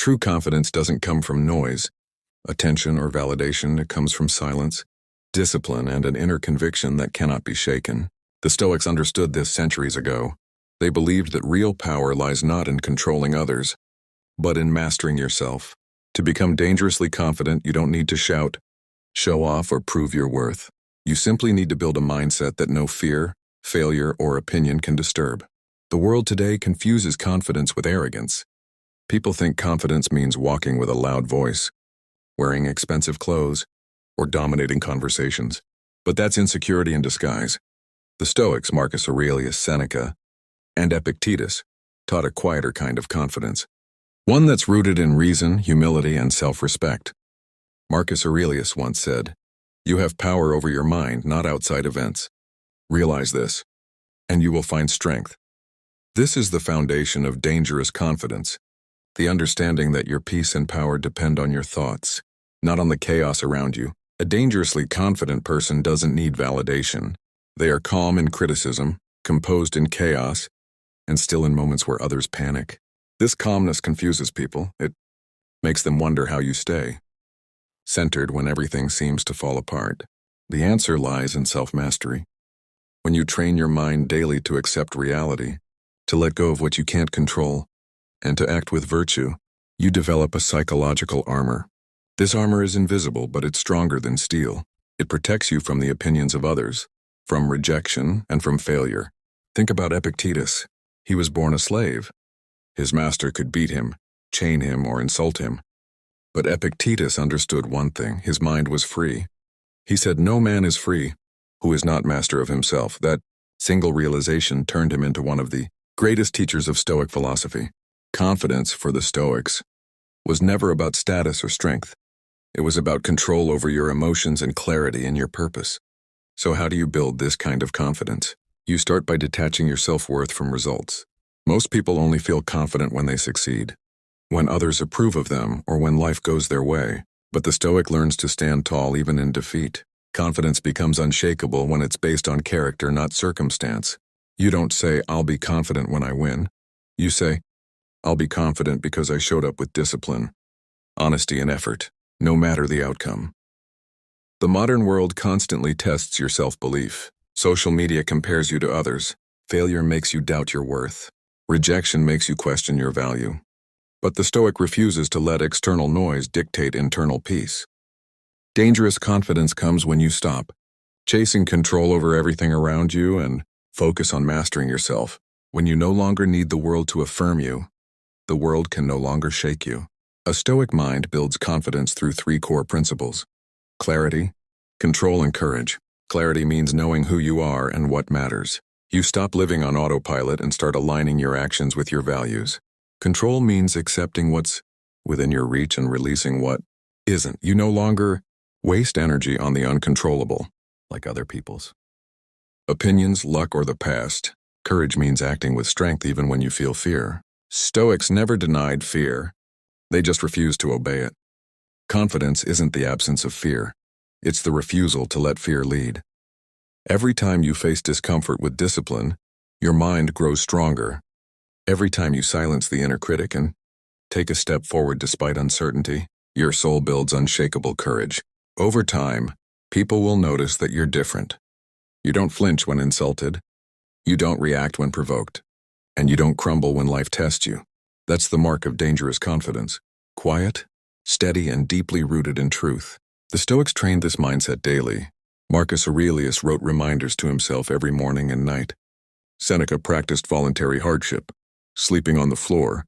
True confidence doesn't come from noise, attention, or validation. It comes from silence, discipline, and an inner conviction that cannot be shaken. The Stoics understood this centuries ago. They believed that real power lies not in controlling others, but in mastering yourself. To become dangerously confident, you don't need to shout, show off, or prove your worth. You simply need to build a mindset that no fear, failure, or opinion can disturb. The world today confuses confidence with arrogance. People think confidence means walking with a loud voice, wearing expensive clothes, or dominating conversations. But that's insecurity in disguise. The Stoics, Marcus Aurelius, Seneca, and Epictetus, taught a quieter kind of confidence, one that's rooted in reason, humility, and self-respect. Marcus Aurelius once said, "You have power over your mind, not outside events. Realize this, and you will find strength." This is the foundation of dangerous confidence, the understanding that your peace and power depend on your thoughts, not on the chaos around you. A dangerously confident person doesn't need validation. They are calm in criticism, composed in chaos, and still in moments where others panic. This calmness confuses people. It makes them wonder how you stay centered when everything seems to fall apart. The answer lies in self-mastery. When you train your mind daily to accept reality, to let go of what you can't control, and to act with virtue, you develop a psychological armor. This armor is invisible, but it's stronger than steel. It protects you from the opinions of others, from rejection, and from failure. Think about Epictetus. He was born a slave. His master could beat him, chain him, or insult him. But Epictetus understood one thing: his mind was free. He said, "No man is free who is not master of himself." That single realization turned him into one of the greatest teachers of Stoic philosophy. Confidence, for the Stoics, was never about status or strength. It was about control over your emotions and clarity in your purpose. So how do you build this kind of confidence? You start by detaching your self-worth from results. Most people only feel confident when they succeed, when others approve of them, or when life goes their way. But the Stoic learns to stand tall even in defeat. Confidence becomes unshakable when it's based on character, not circumstance. You don't say, "I'll be confident when I win." You say, "I'll be confident because I showed up with discipline, honesty, and effort, no matter the outcome." The modern world constantly tests your self-belief. Social media compares you to others. Failure makes you doubt your worth. Rejection makes you question your value. But the Stoic refuses to let external noise dictate internal peace. Dangerous confidence comes when you stop chasing control over everything around you and focus on mastering yourself. When you no longer need the world to affirm you, the world can no longer shake you. A Stoic mind builds confidence through three core principles: clarity, control, and courage. Clarity means knowing who you are and what matters. You stop living on autopilot and start aligning your actions with your values. Control means accepting what's within your reach and releasing what isn't. You no longer waste energy on the uncontrollable, like other people's opinions, luck, or the past. Courage means acting with strength even when you feel fear. Stoics never denied fear. They just refused to obey it. Confidence isn't the absence of fear. It's the refusal to let fear lead. Every time you face discomfort with discipline, your mind grows stronger. Every time you silence the inner critic and take a step forward despite uncertainty, your soul builds unshakable courage. Over time, people will notice that you're different. You don't flinch when insulted. You don't react when provoked. And you don't crumble when life tests you. That's the mark of dangerous confidence. Quiet, steady, and deeply rooted in truth. The Stoics trained this mindset daily. Marcus Aurelius wrote reminders to himself every morning and night. Seneca practiced voluntary hardship, sleeping on the floor,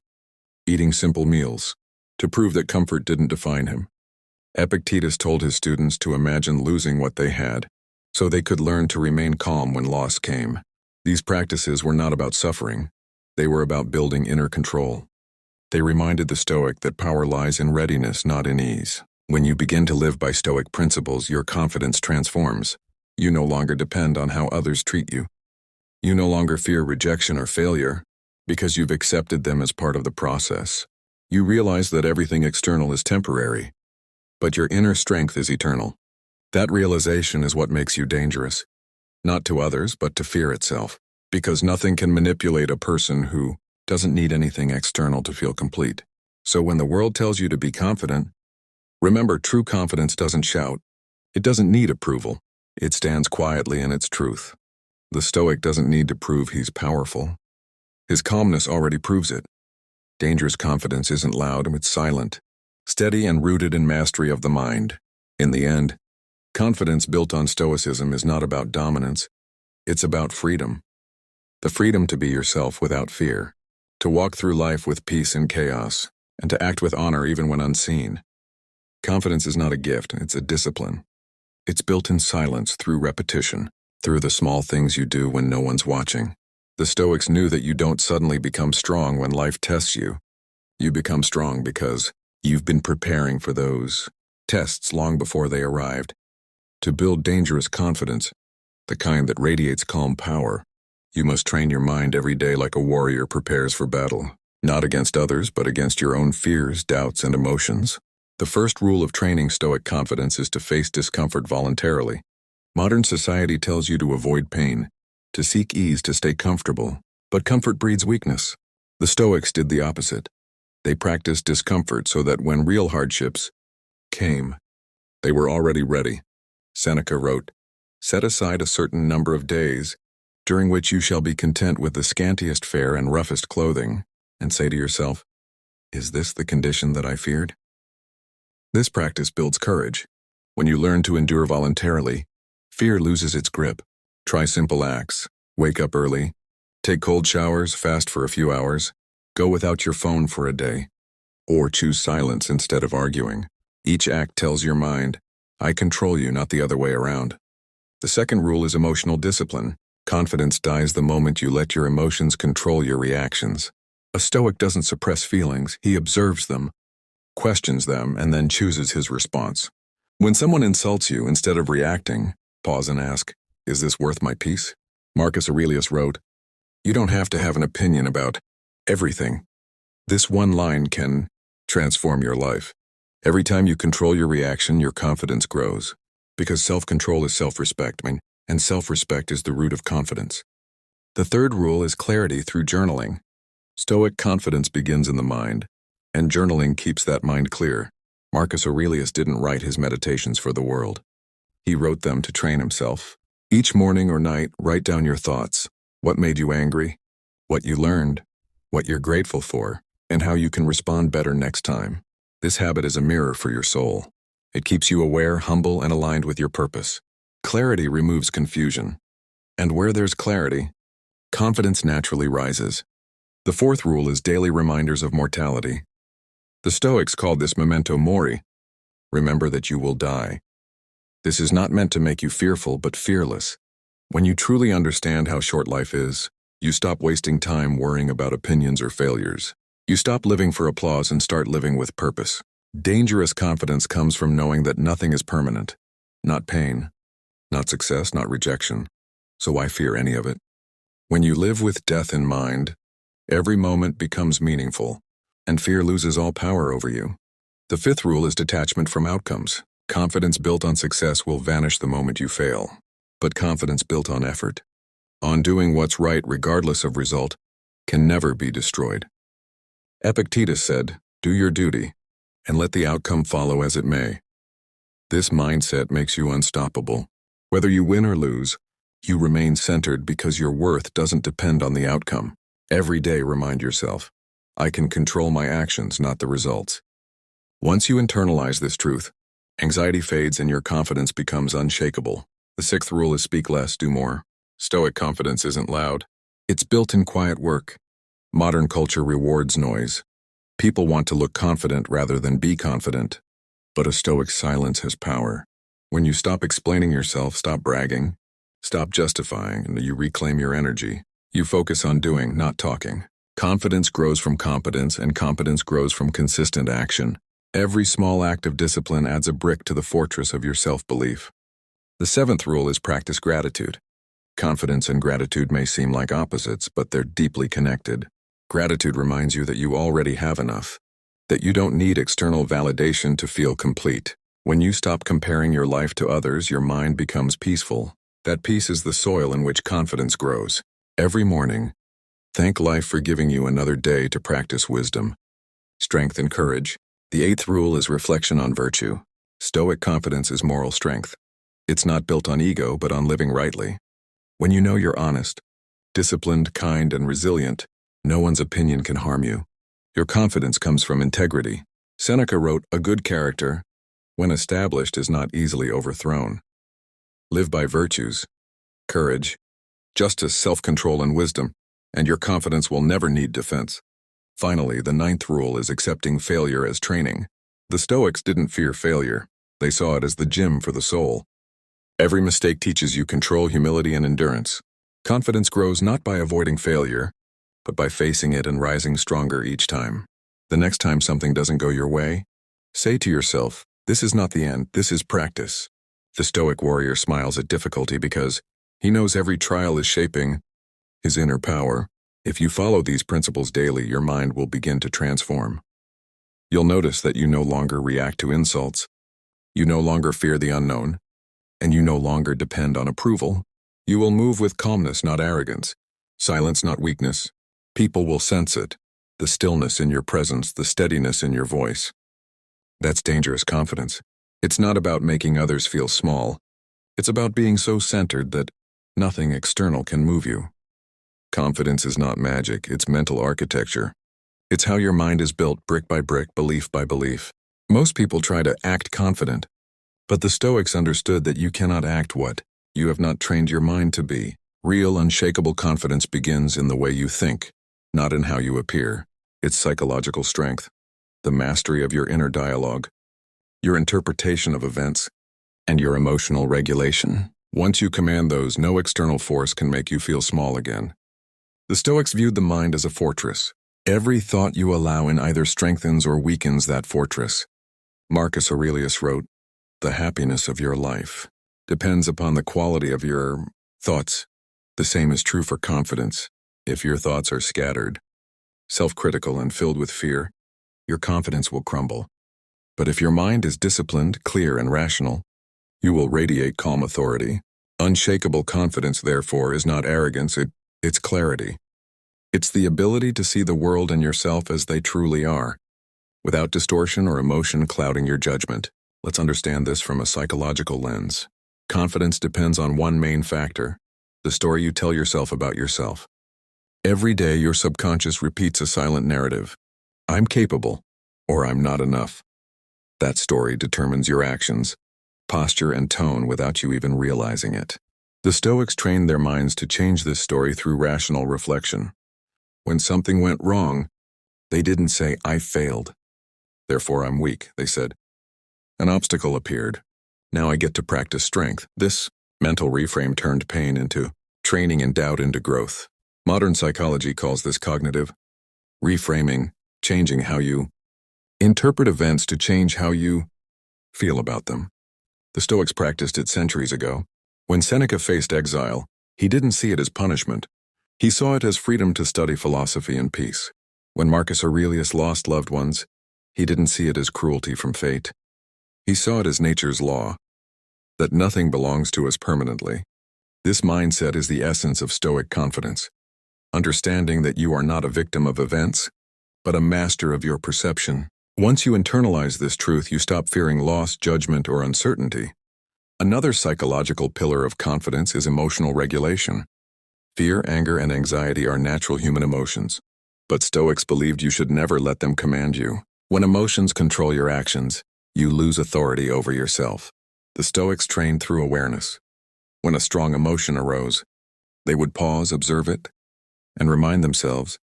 eating simple meals, to prove that comfort didn't define him. Epictetus told his students to imagine losing what they had, so they could learn to remain calm when loss came. These practices were not about suffering. They were about building inner control. They reminded the Stoic that power lies in readiness, not in ease. When you begin to live by Stoic principles, your confidence transforms. You no longer depend on how others treat you. You no longer fear rejection or failure because you've accepted them as part of the process. You realize that everything external is temporary, but your inner strength is eternal. That realization is what makes you dangerous, not to others, but to fear itself, because nothing can manipulate a person who doesn't need anything external to feel complete. So when the world tells you to be confident, remember, true confidence doesn't shout. It doesn't need approval. It stands quietly in its truth. The Stoic doesn't need to prove he's powerful. His calmness already proves it. Dangerous confidence isn't loud, it's silent, steady and rooted in mastery of the mind. In the end, confidence built on Stoicism is not about dominance. It's about freedom. The freedom to be yourself without fear, to walk through life with peace in chaos, and to act with honor even when unseen. Confidence is not a gift, it's a discipline. It's built in silence through repetition, through the small things you do when no one's watching. The Stoics knew that you don't suddenly become strong when life tests you. You become strong because you've been preparing for those tests long before they arrived. To build dangerous confidence, the kind that radiates calm power, you must train your mind every day like a warrior prepares for battle, not against others, but against your own fears, doubts, and emotions. The first rule of training Stoic confidence is to face discomfort voluntarily. Modern society tells you to avoid pain, to seek ease, to stay comfortable, but comfort breeds weakness. The Stoics did the opposite. They practiced discomfort so that when real hardships came, they were already ready. Seneca wrote, "Set aside a certain number of days, during which you shall be content with the scantiest fare and roughest clothing, and say to yourself, 'Is this the condition that I feared?'" This practice builds courage. When you learn to endure voluntarily, fear loses its grip. Try simple acts. Wake up early. Take cold showers, fast for a few hours. Go without your phone for a day. Or choose silence instead of arguing. Each act tells your mind, "I control you, not the other way around." The second rule is emotional discipline. Confidence dies the moment you let your emotions control your reactions. A Stoic doesn't suppress feelings, he observes them, questions them, and then chooses his response. When someone insults you, instead of reacting, pause and ask, "Is this worth my peace?" Marcus Aurelius wrote, "You don't have to have an opinion about everything. This one line can transform your life." Every time you control your reaction, your confidence grows. Because self-control is self-respect, and self-respect is the root of confidence. The third rule is clarity through journaling. Stoic confidence begins in the mind, and journaling keeps that mind clear. Marcus Aurelius didn't write his meditations for the world. He wrote them to train himself. Each morning or night, write down your thoughts, what made you angry, what you learned, what you're grateful for, and how you can respond better next time. This habit is a mirror for your soul. It keeps you aware, humble, and aligned with your purpose. Clarity removes confusion. And where there's clarity, confidence naturally rises. The fourth rule is daily reminders of mortality. The Stoics called this memento mori. Remember that you will die. This is not meant to make you fearful, but fearless. When you truly understand how short life is, you stop wasting time worrying about opinions or failures. You stop living for applause and start living with purpose. Dangerous confidence comes from knowing that nothing is permanent. Not pain, not success, not rejection. So why fear any of it? When you live with death in mind, every moment becomes meaningful, and fear loses all power over you. The fifth rule is detachment from outcomes. Confidence built on success will vanish the moment you fail, but confidence built on effort, on doing what's right regardless of result, can never be destroyed. Epictetus said, "Do your duty, and let the outcome follow as it may." This mindset makes you unstoppable. Whether you win or lose, you remain centered because your worth doesn't depend on the outcome. Every day remind yourself, "I can control my actions, not the results." Once you internalize this truth, anxiety fades and your confidence becomes unshakable. The sixth rule is speak less, do more. Stoic confidence isn't loud. It's built in quiet work. Modern culture rewards noise. People want to look confident rather than be confident. But a Stoic silence has power. When you stop explaining yourself, stop bragging, stop justifying, and you reclaim your energy. You focus on doing, not talking. Confidence grows from competence, and competence grows from consistent action. Every small act of discipline adds a brick to the fortress of your self-belief. The seventh rule is practice gratitude. Confidence and gratitude may seem like opposites, but they're deeply connected. Gratitude reminds you that you already have enough, that you don't need external validation to feel complete. When you stop comparing your life to others, your mind becomes peaceful. That peace is the soil in which confidence grows. Every morning, thank life for giving you another day to practice wisdom. strength and courage. The eighth rule is reflection on virtue. Stoic confidence is moral strength. It's not built on ego, but on living rightly. When you know you're honest, disciplined, kind, and resilient, no one's opinion can harm you. Your confidence comes from integrity. Seneca wrote, "A good character, when established, is not easily overthrown." Live by virtues, courage, justice, self-control, and wisdom, and your confidence will never need defense. Finally, the ninth rule is accepting failure as training. The Stoics didn't fear failure. They saw it as the gym for the soul. Every mistake teaches you control, humility, and endurance. Confidence grows not by avoiding failure, but by facing it and rising stronger each time. The next time something doesn't go your way, say to yourself, "This is not the end, this is practice." The Stoic warrior smiles at difficulty because he knows every trial is shaping his inner power. If you follow these principles daily, your mind will begin to transform. You'll notice that you no longer react to insults, you no longer fear the unknown, and you no longer depend on approval. You will move with calmness, not arrogance, silence, not weakness. People will sense it, the stillness in your presence, the steadiness in your voice. That's dangerous confidence. It's not about making others feel small. It's about being so centered that nothing external can move you. Confidence is not magic, it's mental architecture. It's how your mind is built brick by brick, belief by belief. Most people try to act confident, but the Stoics understood that you cannot act what you have not trained your mind to be. Real, unshakable confidence begins in the way you think, not in how you appear. It's psychological strength, the mastery of your inner dialogue, your interpretation of events, and your emotional regulation. Once you command those, no external force can make you feel small again. The Stoics viewed the mind as a fortress. Every thought you allow in either strengthens or weakens that fortress. Marcus Aurelius wrote, "The happiness of your life depends upon the quality of your thoughts." The same is true for confidence. If your thoughts are scattered, self-critical, and filled with fear, your confidence will crumble. But if your mind is disciplined, clear, and rational, you will radiate calm authority. Unshakable confidence, therefore, is not arrogance, it's clarity. It's the ability to see the world and yourself as they truly are, without distortion or emotion clouding your judgment. Let's understand this from a psychological lens. Confidence depends on one main factor: the story you tell yourself about yourself. Every day, your subconscious repeats a silent narrative. I'm capable, or I'm not enough. That story determines your actions, posture, and tone without you even realizing it. The Stoics trained their minds to change this story through rational reflection. When something went wrong, they didn't say, "I failed, therefore I'm weak." They said, "An obstacle appeared. Now I get to practice strength." This mental reframe turned pain into training and doubt into growth. Modern psychology calls this cognitive reframing, changing how you interpret events to change how you feel about them. The Stoics practiced it centuries ago. When Seneca faced exile, he didn't see it as punishment. He saw it as freedom to study philosophy and peace. When Marcus Aurelius lost loved ones, he didn't see it as cruelty from fate. He saw it as nature's law, that nothing belongs to us permanently. This mindset is the essence of Stoic confidence, understanding that you are not a victim of events, but a master of your perception. Once you internalize this truth, you stop fearing loss, judgment, or uncertainty. Another psychological pillar of confidence is emotional regulation. Fear, anger, and anxiety are natural human emotions, but Stoics believed you should never let them command you. When emotions control your actions, you lose authority over yourself. The Stoics trained through awareness. When a strong emotion arose, they would pause, observe it, and remind themselves,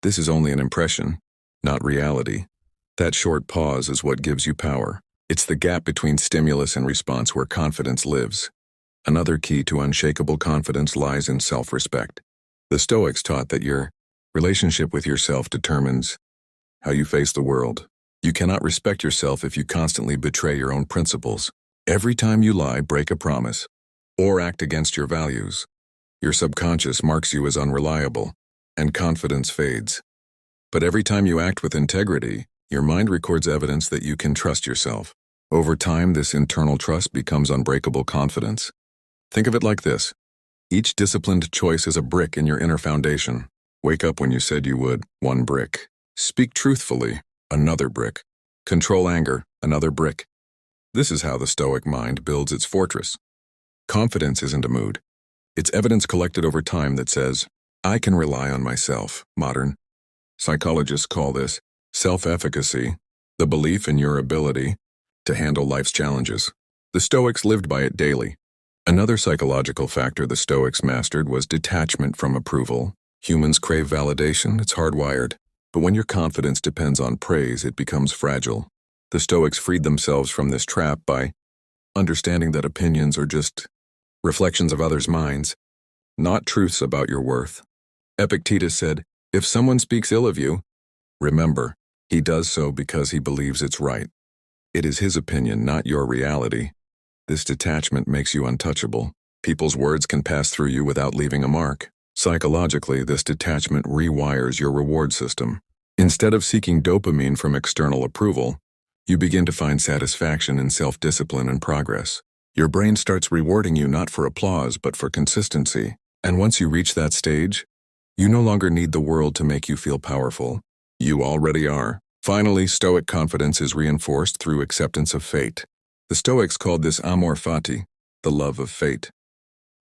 this is only an impression, not reality. That short pause is what gives you power. It's the gap between stimulus and response where confidence lives. Another key to unshakable confidence lies in self-respect. The Stoics taught that your relationship with yourself determines how you face the world. You cannot respect yourself if you constantly betray your own principles. Every time you lie, break a promise, or act against your values, your subconscious marks you as unreliable, and confidence fades. But every time you act with integrity, your mind records evidence that you can trust yourself. Over time, this internal trust becomes unbreakable confidence. Think of it like this. Each disciplined choice is a brick in your inner foundation. Wake up when you said you would, one brick. Speak truthfully, Another brick. Control anger. Another brick. This is how the Stoic mind builds its fortress. Confidence isn't a mood. It's evidence collected over time that says, I can rely on myself. Modern psychologists call this self-efficacy, the belief in your ability to handle life's challenges. The Stoics lived by it daily. Another psychological factor the Stoics mastered was detachment from approval. Humans crave validation, it's hardwired. But when your confidence depends on praise, it becomes fragile. The Stoics freed themselves from this trap by understanding that opinions are just reflections of others' minds, not truths about your worth. Epictetus said, if someone speaks ill of you, remember, he does so because he believes it's right. It is his opinion, not your reality. This detachment makes you untouchable. People's words can pass through you without leaving a mark. Psychologically, this detachment rewires your reward system. Instead of seeking dopamine from external approval, you begin to find satisfaction in self-discipline and progress. Your brain starts rewarding you not for applause, but for consistency. And once you reach that stage, you no longer need the world to make you feel powerful. You already are. Finally, Stoic confidence is reinforced through acceptance of fate. The Stoics called this amor fati, the love of fate.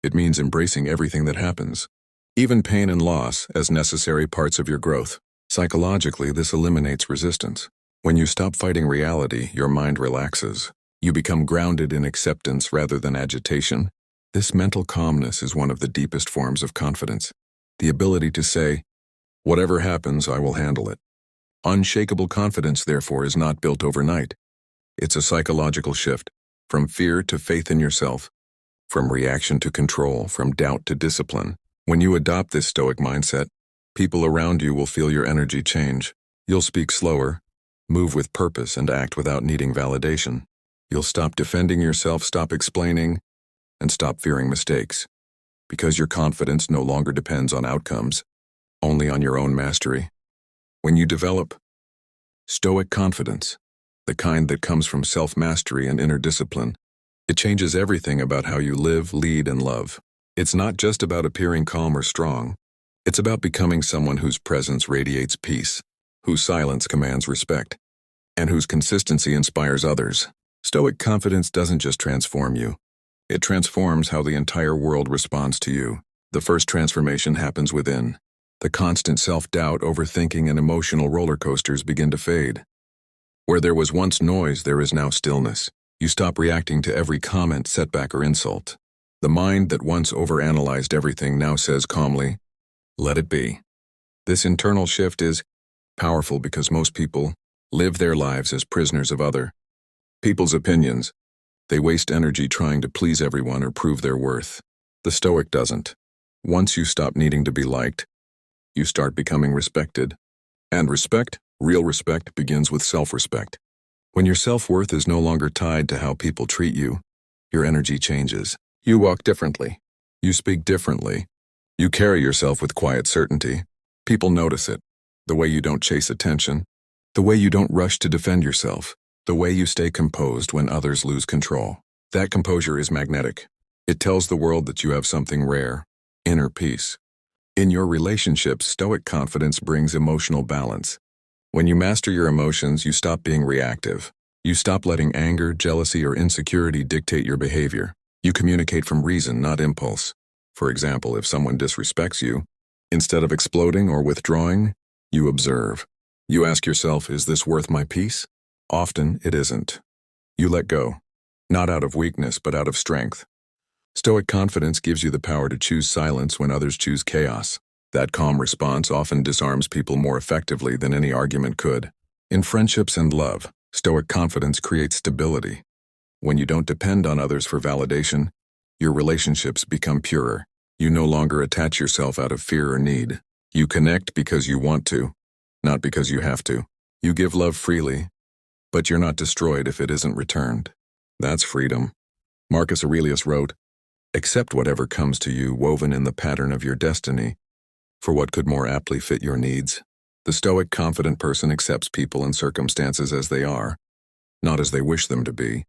It means embracing everything that happens, even pain and loss, as necessary parts of your growth. Psychologically, this eliminates resistance. When you stop fighting reality, your mind relaxes. You become grounded in acceptance rather than agitation. This mental calmness is one of the deepest forms of confidence. The ability to say, whatever happens, I will handle it. Unshakable confidence, therefore, is not built overnight. It's a psychological shift, from fear to faith in yourself, from reaction to control, from doubt to discipline. When you adopt this Stoic mindset, people around you will feel your energy change. You'll speak slower, move with purpose, and act without needing validation. You'll stop defending yourself, stop explaining, and stop fearing mistakes. Because your confidence no longer depends on outcomes, only on your own mastery. When you develop Stoic confidence, the kind that comes from self-mastery and inner discipline, it changes everything about how you live, lead, and love. It's not just about appearing calm or strong. It's about becoming someone whose presence radiates peace, whose silence commands respect, and whose consistency inspires others. Stoic confidence doesn't just transform you. It transforms how the entire world responds to you. The first transformation happens within. The constant self-doubt, overthinking, and emotional roller coasters begin to fade. Where there was once noise, there is now stillness. You stop reacting to every comment, setback, or insult. The mind that once overanalyzed everything now says calmly, let it be. This internal shift is powerful because most people live their lives as prisoners of other people's opinions. They waste energy trying to please everyone or prove their worth. The Stoic doesn't. Once you stop needing to be liked, you start becoming respected. And respect, real respect, begins with self-respect. When your self-worth is no longer tied to how people treat you, your energy changes. You walk differently. You speak differently. You carry yourself with quiet certainty. People notice it. The way you don't chase attention. The way you don't rush to defend yourself. The way you stay composed when others lose control. That composure is magnetic. It tells the world that you have something rare, inner peace. In your relationships, Stoic confidence brings emotional balance. When you master your emotions, you stop being reactive. You stop letting anger, jealousy, or insecurity dictate your behavior. You communicate from reason, not impulse. For example, if someone disrespects you, instead of exploding or withdrawing, you observe. You ask yourself, is this worth my peace? Often, it isn't. You let go, not out of weakness, but out of strength. Stoic confidence gives you the power to choose silence when others choose chaos. That calm response often disarms people more effectively than any argument could. In friendships and love, Stoic confidence creates stability. When you don't depend on others for validation, your relationships become purer. You no longer attach yourself out of fear or need. You connect because you want to, not because you have to. You give love freely, but you're not destroyed if it isn't returned. That's freedom. Marcus Aurelius wrote, accept whatever comes to you woven in the pattern of your destiny, for what could more aptly fit your needs. The Stoic confident person accepts people and circumstances as they are, not as they wish them to be,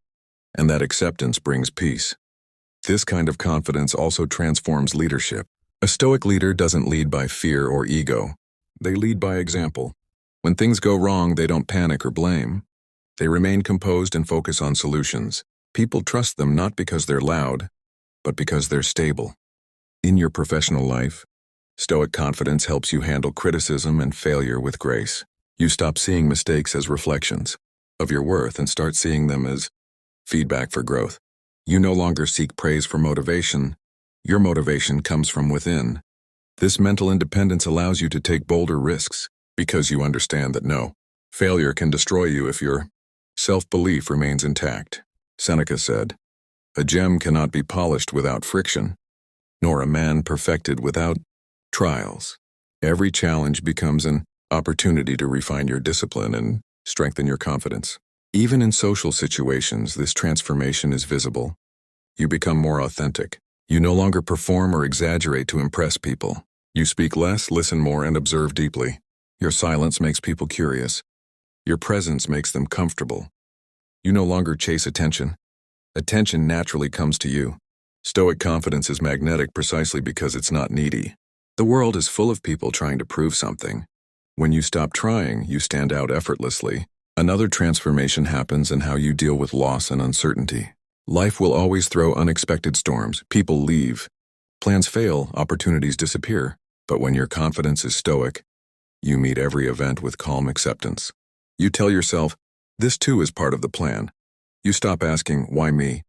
and that acceptance brings peace. This kind of confidence also transforms leadership. A Stoic leader doesn't lead by fear or ego. They lead by example. When things go wrong, they don't panic or blame. They remain composed and focus on solutions. People trust them not because they're loud, but because they're stable. In your professional life, Stoic confidence helps you handle criticism and failure with grace. You stop seeing mistakes as reflections of your worth and start seeing them as feedback for growth. You no longer seek praise for motivation. Your motivation comes from within. This mental independence allows you to take bolder risks because you understand that no failure can destroy you if your self-belief remains intact. Seneca said, "A gem cannot be polished without friction, nor a man perfected without trials." Every challenge becomes an opportunity to refine your discipline and strengthen your confidence. Even in social situations, this transformation is visible. You become more authentic. You no longer perform or exaggerate to impress people. You speak less, listen more, and observe deeply. Your silence makes people curious. Your presence makes them comfortable. You no longer chase attention. Attention naturally comes to you. Stoic confidence is magnetic precisely because it's not needy. The world is full of people trying to prove something. When you stop trying, you stand out effortlessly. Another transformation happens in how you deal with loss and uncertainty. Life will always throw unexpected storms. People leave. Plans fail, opportunities disappear. But when your confidence is stoic, you meet every event with calm acceptance. You tell yourself, this too is part of the plan. You stop asking, why me?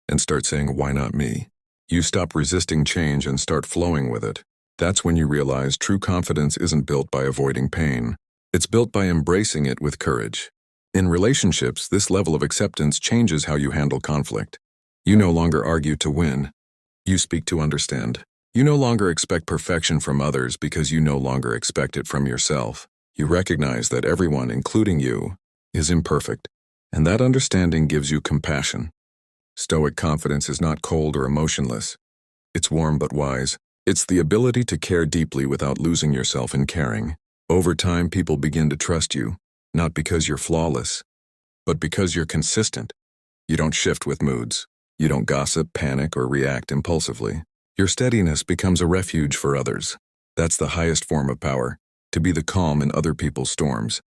And start saying, why not me? You stop resisting change and start flowing with it. That's when you realize true confidence isn't built by avoiding pain. It's built by embracing it with courage. In relationships, this level of acceptance changes how you handle conflict. You no longer argue to win. You speak to understand. You no longer expect perfection from others because you no longer expect it from yourself. You recognize that everyone, including you, is imperfect, and that understanding gives you compassion. Stoic confidence is not cold or emotionless. It's warm but wise. It's the ability to care deeply without losing yourself in caring. Over time, people begin to trust you, not because you're flawless, but because you're consistent. You don't shift with moods. You don't gossip, panic, or react impulsively. Your steadiness becomes a refuge for others. That's the highest form of power, to be the calm in other people's storms.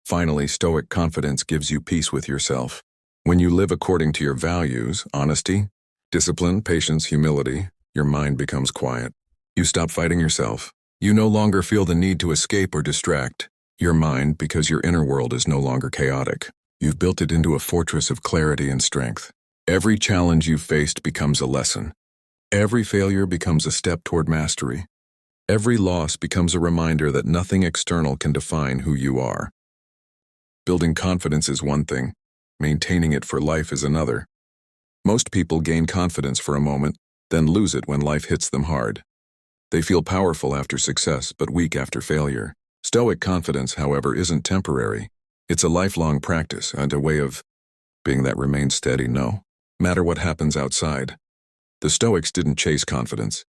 Finally, Stoic confidence gives you peace with yourself. When you live according to your values, honesty, discipline, patience, humility, your mind becomes quiet. You stop fighting yourself. You no longer feel the need to escape or distract your mind because your inner world is no longer chaotic. You've built it into a fortress of clarity and strength. Every challenge you've faced becomes a lesson. Every failure becomes a step toward mastery. Every loss becomes a reminder that nothing external can define who you are. Building confidence is one thing. Maintaining it for life is another. Most people gain confidence for a moment, then lose it when life hits them hard. They feel powerful after success, but weak after failure. Stoic confidence, however, isn't temporary. It's a lifelong practice and a way of being that remains steady no matter what happens outside. The Stoics didn't chase confidence.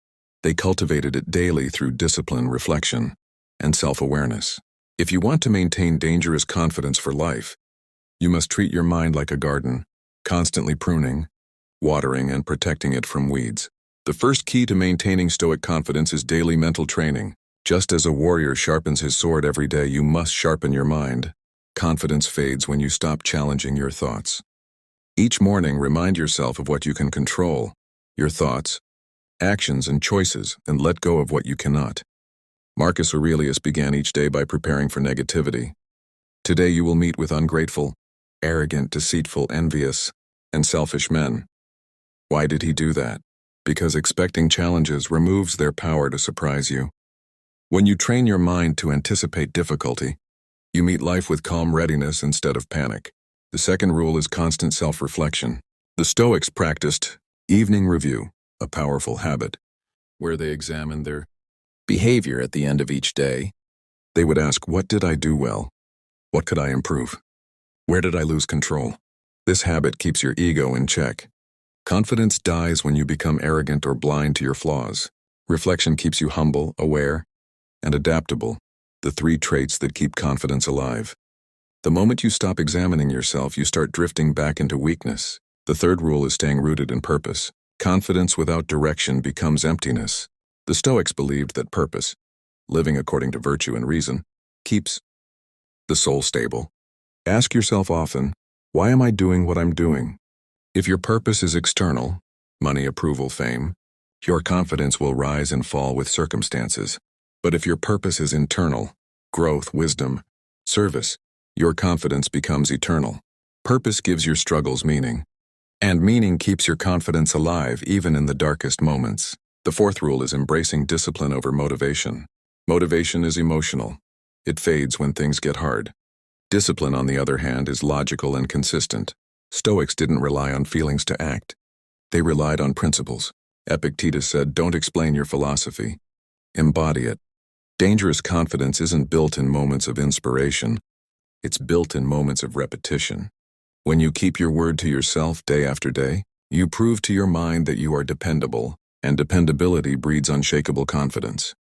They cultivated it daily through discipline, reflection, and self-awareness. If you want to maintain dangerous confidence for life, you must treat your mind like a garden, constantly pruning, watering, and protecting it from weeds. The first key to maintaining Stoic confidence is daily mental training. Just as a warrior sharpens his sword every day, you must sharpen your mind. Confidence fades when you stop challenging your thoughts. Each morning, remind yourself of what you can control, your thoughts, actions, and choices, and let go of what you cannot. Marcus Aurelius began each day by preparing for negativity. Today you will meet with ungrateful, arrogant, deceitful, envious, and selfish men. Why did he do that? Because expecting challenges removes their power to surprise you. When you train your mind to anticipate difficulty, you meet life with calm readiness instead of panic. The second rule is constant self-reflection. The Stoics practiced evening review, a powerful habit, where they examined their behavior at the end of each day. They would ask, what did I do well? What could I improve? Where did I lose control? This habit keeps your ego in check. Confidence dies when you become arrogant or blind to your flaws. Reflection keeps you humble, aware, and adaptable, the three traits that keep confidence alive. The moment you stop examining yourself, you start drifting back into weakness. The third rule is staying rooted in purpose. Confidence without direction becomes emptiness. The Stoics believed that purpose, living according to virtue and reason, keeps The soul stable. Ask yourself often, why am I doing what I'm doing? If your purpose is external, money, approval, fame, your confidence will rise and fall with circumstances. But if your purpose is internal, growth, wisdom, service, your confidence becomes eternal. Purpose gives your struggles meaning, and meaning keeps your confidence alive even in the darkest moments. The fourth rule is embracing discipline over motivation. Motivation is emotional. It fades when things get hard. Discipline, on the other hand, is logical and consistent. Stoics didn't rely on feelings to act. They relied on principles. Epictetus said, "Don't explain your philosophy. Embody it." Dangerous confidence isn't built in moments of inspiration. It's built in moments of repetition. When you keep your word to yourself day after day, you prove to your mind that you are dependable, and dependability breeds unshakable confidence.